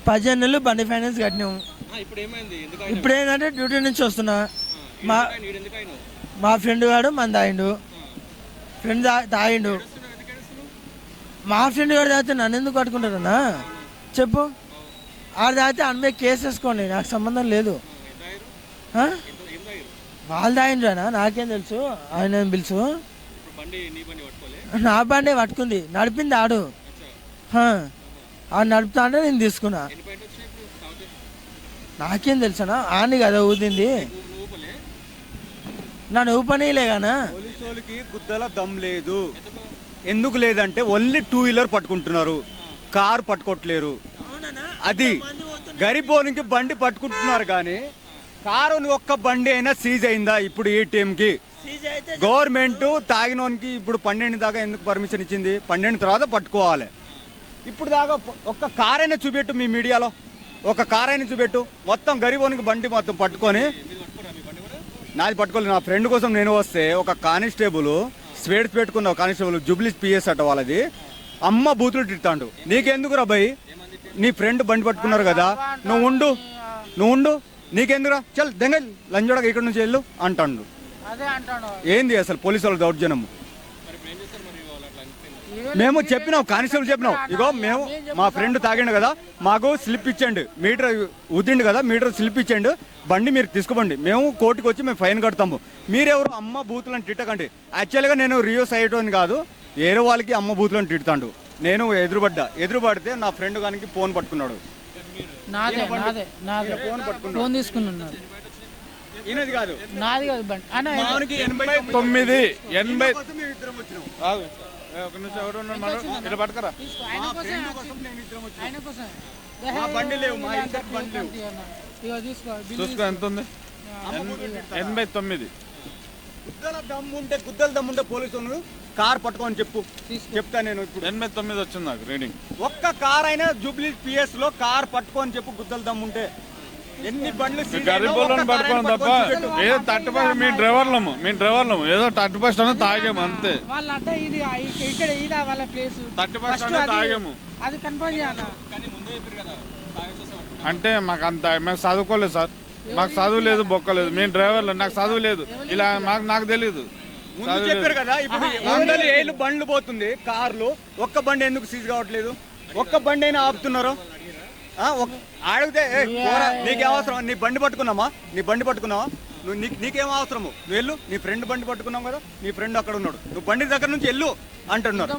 15 నెలలు బండి ఫైనాన్స్ కట్టినాము. ఇప్పుడు ఏంటంటే డ్యూటీ నుంచి వస్తున్నా, మా ఫ్రెండ్ గాడు మన తాగిండు, ఫ్రెండ్ తాగిండు. మా ఫ్రెండ్ గారు తాగితే నన్ను ఎందుకు కట్టుకుంటారన్నా చెప్పు? ఆడు తాగితే అమ్మే కేసు వేసుకోండి, నాకు సంబంధం లేదు. వాళ్ళు తాగిండ్రానా నాకేం తెలుసు, ఆయన పిలుసు. నా బండి పట్టుకుంది, నడిపింది ఆడు. ఆడు నడుపుతా అంటే నేను తీసుకున్నా. నాకేం తెలుసనా, ఆని కదా ఊదింది, నన్ను ఊపనీలే గానా. పోలీసులకి గుద్దల దమ్ లేదు. ఎందుకు లేదంటే ఓన్లీ 2 వీలర్ పట్టుకుంటున్నారు, కారు పట్టుకోవట్లేరు. అది గరిబోనికి బండి పట్టుకుంటున్నారు కానీ కారు ఒక్క బండి అయినా సీజ్ అయిందా? ఇప్పుడు ఈ టీంకి గవర్నమెంట్ తాగినోనికి ఇప్పుడు 12 దాకా ఎందుకు పర్మిషన్ ఇచ్చింది? 12 తర్వాత పట్టుకోవాలి. ఇప్పుడు దాకా ఒక్క కార్ అయినా చూపెట్టు, మీ మీడియాలో ఒక కార్ అయినా చూపెట్టు. మొత్తం గరిబోనికి బండి మొత్తం పట్టుకొని, నాది పట్టుకోలేదు. నా ఫ్రెండ్ కోసం నేను వస్తే ఒక కానిస్టేబుల్ స్వేడ్స్ పెట్టుకున్న కానిస్టేబుల్ జూబ్లీ పిఎస్ అట వాళ్ళది, అమ్మ బూతులు తిట్టాడు. నీకెందుకు రా భయ్, నీ ఫ్రెండ్ బండి పట్టుకున్నారు కదా, నువ్వు ఉండు నీకెందుకురా, చల్ దెంగ లంజోడగా ఇక్కడ నుంచి వెళ్ళు అంటాడు. ఏంది అసలు పోలీసు వాళ్ళ దౌర్జన్యము? మేము చెప్పినాం, కానిస్టేబుల్ చెప్పినాం, ఇగో మేము మా ఫ్రెండ్ తాగిండు కదా, మాకు స్లిప్ ఇచ్చండి, మీటర్ ఉద్దిండు కదా, మీటర్ స్లిప్ ఇచ్చండి, బండి మీరు తీసుకోండి, మేము కోర్టుకు వచ్చి మేము ఫైన్ కడతాము. మీరెవరు అమ్మ బూతులను తిట్టకండి. యాక్చువల్గా నేను రియూస్ అయ్యేటోని కాదు, వేరే వాళ్ళకి అమ్మ బూతులను తిడతాడు. నేను ఎదురుపడితే నా ఫ్రెండ్ గానికి ఫోన్ పట్టుకున్నాడు, ఫోన్ తీసుకున్నాడు. ఈయనది కాదు, నాది కాదు బండి. 89 ఒక నిమిషం ఎవరు ఇలా పట్టుకరా. చూసుకో ఎంత ఉంది, 89. గుద్దల దమ్ముంటే పోలీసులు కార్ పట్టుకోని చెప్తా నేను. ఇప్పుడు 89 వచ్చింది నాకు రీడింగ్. ఒక్క కార్ అయినా జూబ్లీ పిఎస్ లో కార్ పట్టుకోని చెప్పు, గుద్దల దమ్ముంటే. ఎన్ని బండ్లు గరిబోళ్ళని పట్టుకోండి తప్ప ఏదో 30% మీ డ్రైవర్లము ఏదో 30% తాగాము అంతే. 30% తాగాము అంటే మాకు అంత, మేము చదువుకోలేదు సార్, మాకు చదువు లేదు, బొక్కలేదు, మేము డ్రైవర్లు, నాకు చదువు లేదు, ఇలా నాకు తెలీదు. చెప్పారు కదా, ఇప్పుడు 100 ఏళ్ళు బండ్లు పోతుంది కార్లు, ఒక్క బండి ఎందుకు సీజ్ కావట్లేదు? ఒక్క బండి అయినా ఆపుతున్నారు. అడిగితే నీకేం అవసరం, నీ బండి పట్టుకున్నావా, నువ్వు నీకేం అవసరము, నువ్వు వెళ్ళు, నీ ఫ్రెండ్ బండి పట్టుకున్నావు కదా, నీ ఫ్రెండ్ అక్కడ ఉన్నాడు, నువ్వు బండి దగ్గర నుంచి వెళ్ళు అంటున్నారు.